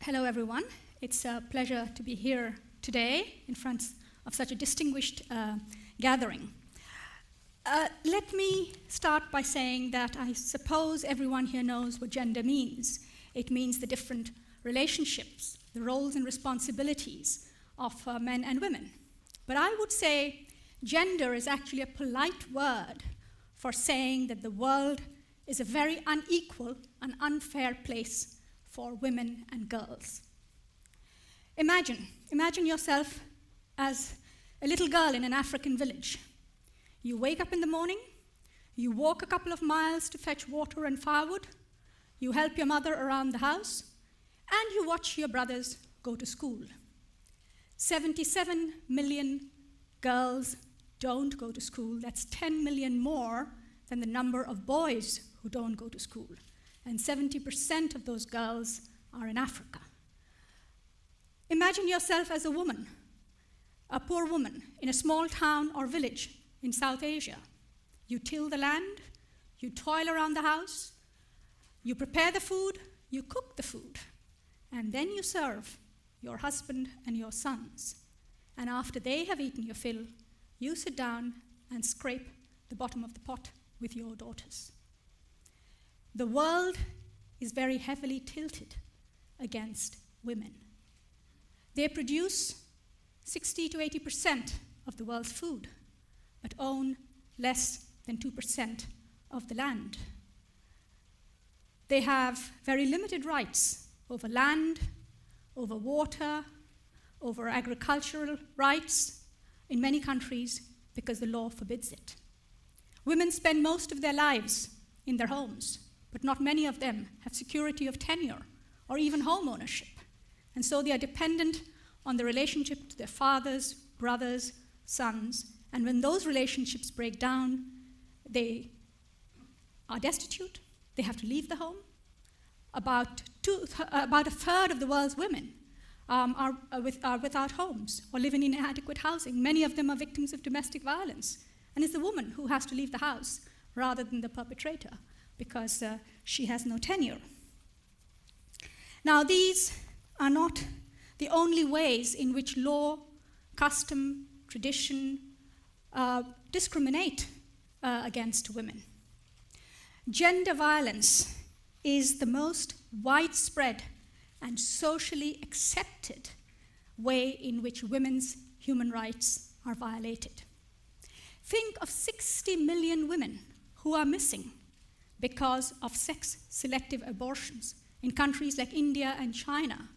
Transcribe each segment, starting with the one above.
Hello, everyone. It's a pleasure to be here today in front of such a distinguished gathering. Let me start by saying that I suppose everyone here knows what gender means. It means the different relationships, the roles and responsibilities of men and women. But I would say gender is actually a polite word for saying that the world is a very unequal and unfair place for women and girls. Imagine yourself as a little girl in an African village. You wake up in the morning, you walk a couple of miles to fetch water and firewood, you help your mother around the house, and you watch your brothers go to school. 77 million girls don't go to school. That's 10 million more than the number of boys who don't go to school. And 70% of those girls are in Africa. Imagine yourself as a woman, a poor woman in a small town or village in South Asia. You till the land, you toil around the house, you prepare the food, you cook the food, and then you serve your husband and your sons. And after they have eaten your fill, you sit down and scrape the bottom of the pot with your daughters. The world is very heavily tilted against women. They produce 60 to 80% of the world's food, but own less than 2% of the land. They have very limited rights over land, over water, over agricultural rights in many countries because the law forbids it. Women spend most of their lives in their homes, but not many of them have security of tenure or even home ownership. And so they are dependent on the relationship to their fathers, brothers, sons. And when those relationships break down, they are destitute. They have to leave the home. About a third of the world's women are without homes or live in inadequate housing. Many of them are victims of domestic violence. And it's the woman who has to leave the house rather than the perpetrator, because she has no tenure. Now, these are not the only ways in which law, custom, tradition discriminate against women. Gender violence is the most widespread and socially accepted way in which women's human rights are violated. Think of 60 million women who are missing because of sex-selective abortions in countries like India and China,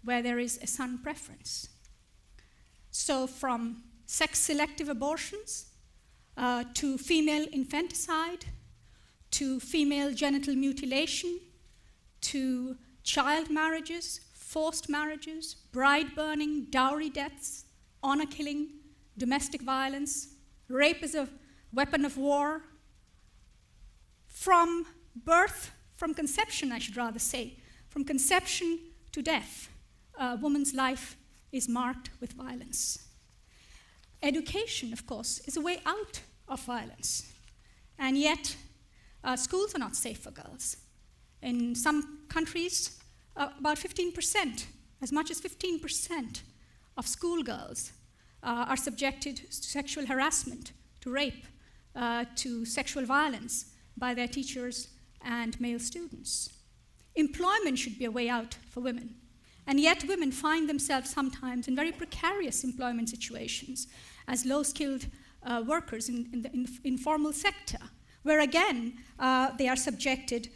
where there is a son preference. So from sex-selective abortions to female infanticide, to female genital mutilation, to child marriages, forced marriages, bride burning, dowry deaths, honor killing, domestic violence, rape as a weapon of war. From birth, from conception, I should rather say, from conception to death, a woman's life is marked with violence. Education, of course, is a way out of violence. And yet, schools are not safe for girls. In some countries, about 15%, as much as 15% of schoolgirls are subjected to sexual harassment, to rape, to sexual violence by their teachers and male students. Employment should be a way out for women. And yet women find themselves sometimes in very precarious employment situations as low-skilled workers in the informal sector, where again they are subjected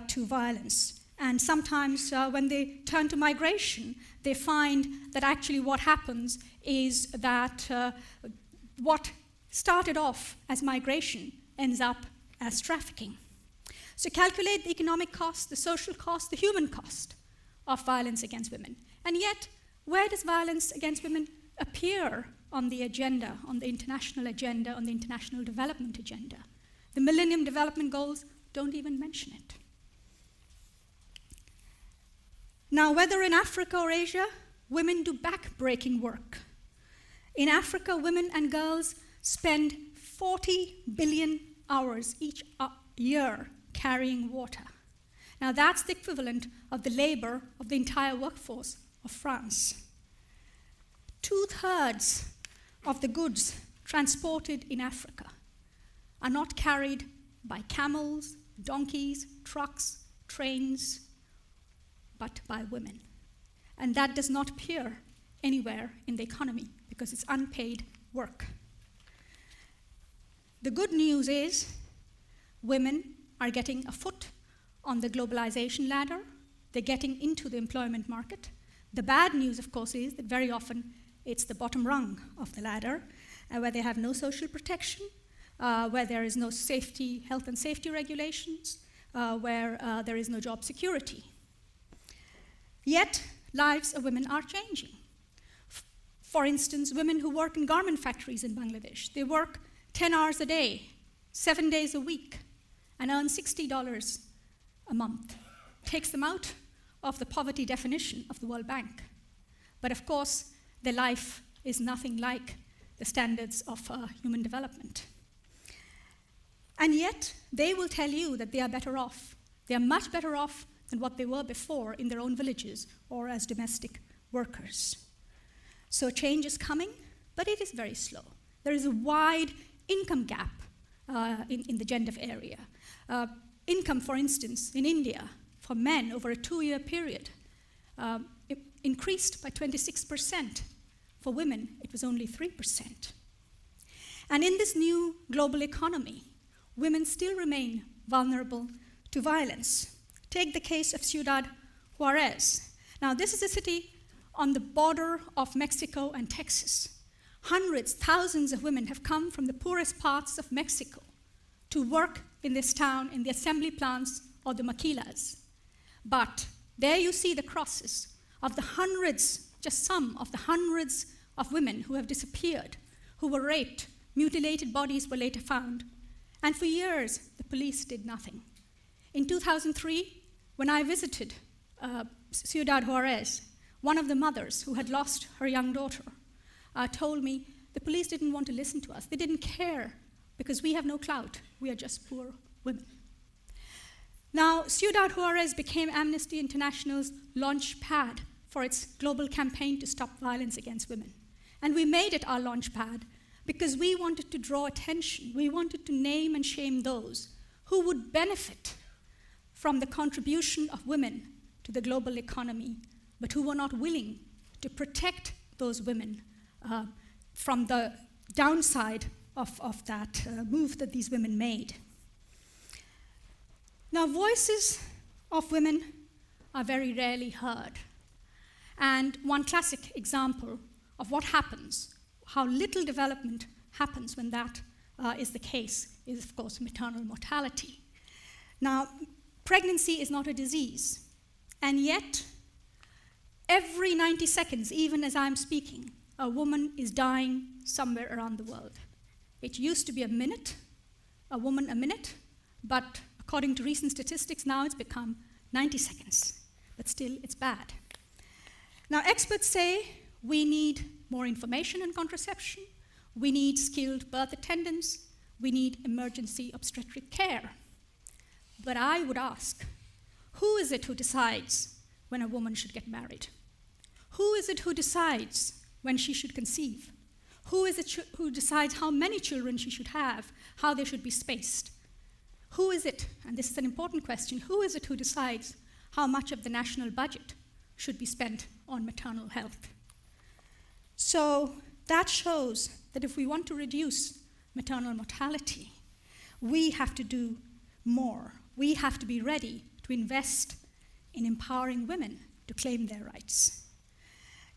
to violence. And sometimes when they turn to migration, they find that actually what happens is that what started off as migration ends up as trafficking. So calculate the economic cost, the social cost, the human cost of violence against women. And yet, where does violence against women appear on the agenda, on the international agenda, on the international development agenda? The Millennium Development Goals don't even mention it. Now, whether in Africa or Asia, women do backbreaking work. In Africa, women and girls spend 40 billion hours each year carrying water. Now that's the equivalent of the labor of the entire workforce of France. 2/3 of the goods transported in Africa are not carried by camels, donkeys, trucks, trains, but by women. And that does not appear anywhere in the economy because it's unpaid work. The good news is women are getting a foot on the globalization ladder. They're getting into the employment market. The bad news, of course, is that very often it's the bottom rung of the ladder, where they have no social protection, where there is no health and safety regulations, where there is no job security. Yet, lives of women are changing. For instance, women who work in garment factories in Bangladesh, they work 10 hours a day, 7 days a week, and earn $60 a month. Takes them out of the poverty definition of the World Bank. But of course, their life is nothing like the standards of human development. And yet, they will tell you that they are better off. They are much better off than what they were before in their own villages or as domestic workers. So change is coming, but it is very slow. There is a wide income gap in the gender area. Income, for instance, in India, for men over a 2-year period, it increased by 26%. For women, it was only 3%. And in this new global economy, women still remain vulnerable to violence. Take the case of Ciudad Juarez. Now, this is a city on the border of Mexico and Texas. Hundreds, thousands of women have come from the poorest parts of Mexico to work in this town in the assembly plants or the maquilas. But there you see the crosses of the hundreds, just some of the hundreds of women who have disappeared, who were raped, mutilated bodies were later found. And for years, the police did nothing. In 2003, when I visited Ciudad Juarez, one of the mothers who had lost her young daughter told me the police didn't want to listen to us. They didn't care because we have no clout. We are just poor women. Now, Ciudad Juarez became Amnesty International's launch pad for its global campaign to stop violence against women. And we made it our launch pad because we wanted to draw attention. We wanted to name and shame those who would benefit from the contribution of women to the global economy, but who were not willing to protect those women from the downside of that move that these women made. Now, voices of women are very rarely heard. And one classic example of what happens, how little development happens when that is the case, is, of course, maternal mortality. Now, pregnancy is not a disease, and yet, every 90 seconds, even as I'm speaking, a woman is dying somewhere around the world. It used to be a minute, a woman a minute, but according to recent statistics, now it's become 90 seconds. But still, it's bad. Now, experts say we need more information on contraception, we need skilled birth attendants, we need emergency obstetric care. But I would ask, who is it who decides when a woman should get married? Who is it who decides when she should conceive? Who is it who decides how many children she should have, how they should be spaced? Who is it, and this is an important question, who is it who decides how much of the national budget should be spent on maternal health? So that shows that if we want to reduce maternal mortality, we have to do more. We have to be ready to invest in empowering women to claim their rights.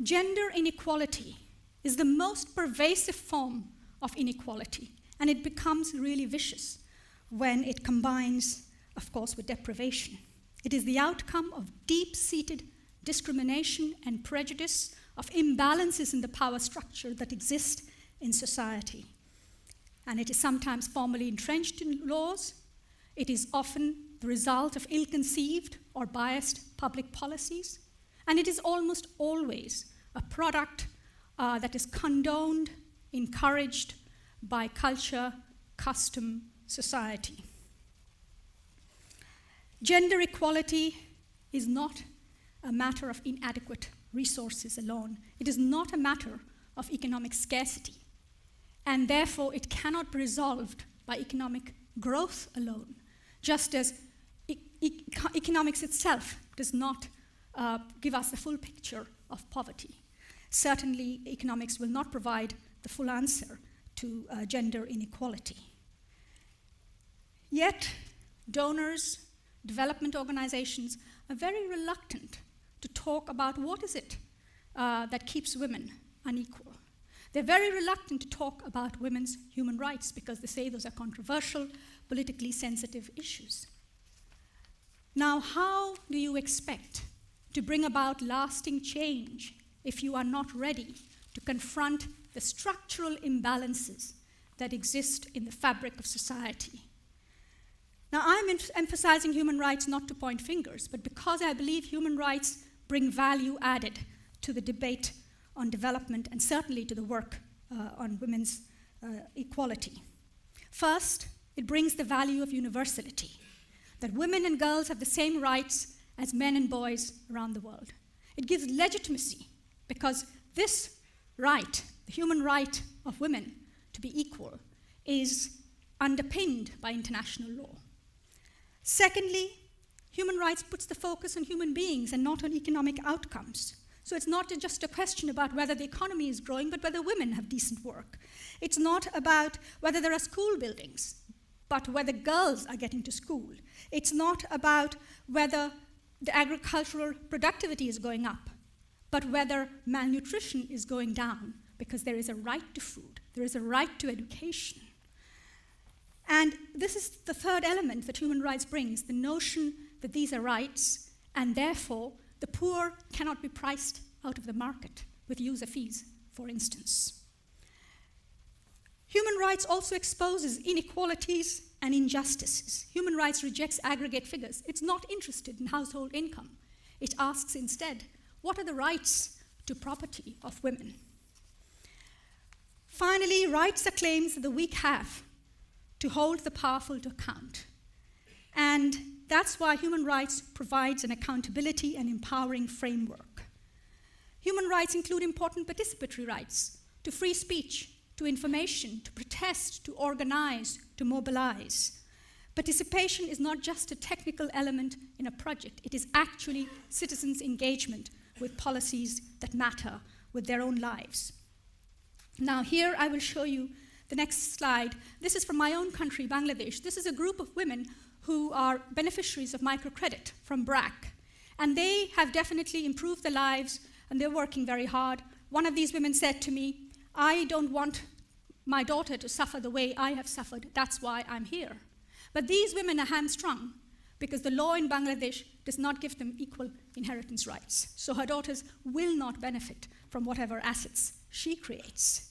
Gender inequality is the most pervasive form of inequality, and it becomes really vicious when it combines, of course, with deprivation. It is the outcome of deep-seated discrimination and prejudice, of imbalances in the power structure that exist in society. And it is sometimes formally entrenched in laws. It is often the result of ill-conceived or biased public policies. And it is almost always a product that is condoned, encouraged by culture, custom, society. Gender equality is not a matter of inadequate resources alone. It is not a matter of economic scarcity, and therefore it cannot be resolved by economic growth alone, just as economics itself does not give us the full picture of poverty. Certainly, economics will not provide the full answer to gender inequality. Yet, donors, development organizations are very reluctant to talk about what is it that keeps women unequal. They're very reluctant to talk about women's human rights because they say those are controversial, politically sensitive issues. Now, how do you expect to bring about lasting change if you are not ready to confront the structural imbalances that exist in the fabric of society? Now, I'm emphasizing human rights not to point fingers, but because I believe human rights bring value added to the debate on development and certainly to the work on women's equality. First, it brings the value of universality, that women and girls have the same rights as men and boys around the world. It gives legitimacy because this right, the human right of women to be equal, is underpinned by international law. Secondly, human rights puts the focus on human beings and not on economic outcomes. So it's not just a question about whether the economy is growing, but whether women have decent work. It's not about whether there are school buildings, but whether girls are getting to school. It's not about whether the agricultural productivity is going up, but whether malnutrition is going down, because there is a right to food, there is a right to education. And this is the third element that human rights brings, the notion that these are rights, and therefore the poor cannot be priced out of the market with user fees, for instance. Human rights also exposes inequalities and injustices. Human rights rejects aggregate figures. It's not interested in household income. It asks instead, what are the rights to property of women? Finally, rights are claims that the weak have to hold the powerful to account. And that's why human rights provides an accountability and empowering framework. Human rights include important participatory rights to free speech, to information, to protest, to organize, to mobilize. Participation is not just a technical element in a project, it is actually citizens' engagement with policies that matter, with their own lives. Now here I will show you the next slide. This is from my own country, Bangladesh. This is a group of women who are beneficiaries of microcredit from BRAC. And they have definitely improved their lives, and they're working very hard. One of these women said to me, I don't want my daughter to suffer the way I have suffered. That's why I'm here. But these women are hamstrung because the law in Bangladesh does not give them equal inheritance rights. So her daughters will not benefit from whatever assets she creates.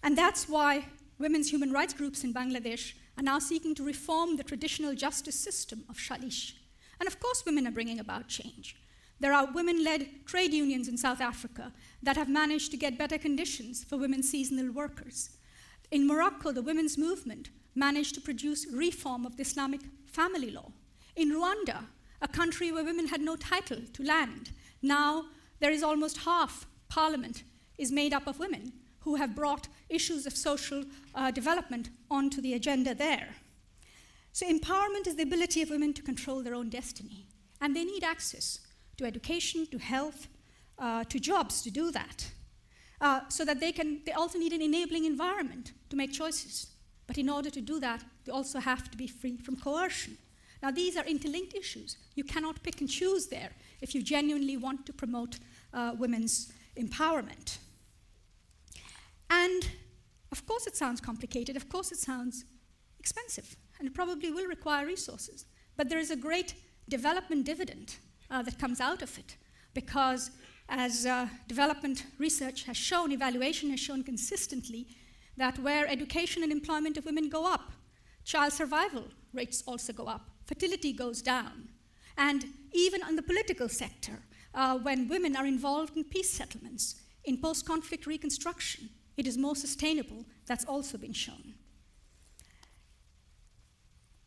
And that's why women's human rights groups in Bangladesh are now seeking to reform the traditional justice system of Shalish. And of course, women are bringing about change. There are women-led trade unions in South Africa that have managed to get better conditions for women seasonal workers. In Morocco, the women's movement managed to produce reform of the Islamic family law. In Rwanda, a country where women had no title to land, now there is almost half parliament is made up of women who have brought issues of social development onto the agenda there. So empowerment is the ability of women to control their own destiny. And they need access to education, to health, to jobs to do that. So that they also need an enabling environment to make choices. But in order to do that, they also have to be free from coercion. Now, these are interlinked issues. You cannot pick and choose there if you genuinely want to promote women's empowerment. And of course it sounds complicated, of course it sounds expensive, and it probably will require resources. But there is a great development dividend that comes out of it, because as development research has shown, evaluation has shown consistently, that where education and employment of women go up, child survival rates also go up, fertility goes down. And even on the political sector, when women are involved in peace settlements, in post-conflict reconstruction, it is more sustainable. That's also been shown.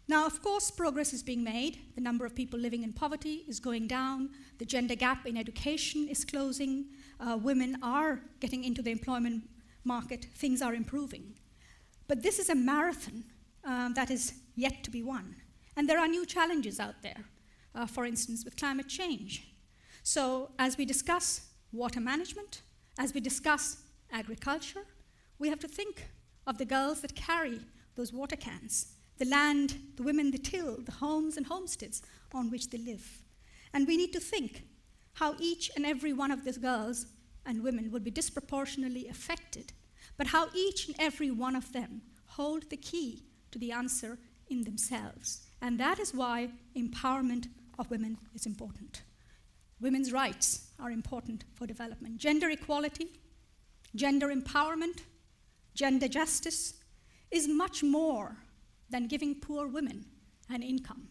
Now, of course, progress is being made. The number of people living in poverty is going down. The gender gap in education is closing. Women are getting into the employment market. Things are improving. But this is a marathon that is yet to be won. And there are new challenges out there, for instance, with climate change. So as we discuss water management, as we discuss agriculture, we have to think of the girls that carry those water cans, the land, the women that till, the homes and homesteads on which they live. And we need to think how each and every one of these girls and women would be disproportionately affected, but how each and every one of them hold the key to the answer in themselves. And that is why empowerment of women is important. Women's rights are important for development. Gender equality, gender empowerment, gender justice is much more than giving poor women an income.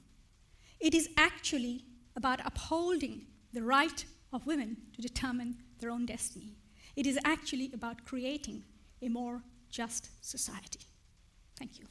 It is actually about upholding the right of women to determine their own destiny. It is actually about creating a more just society. Thank you.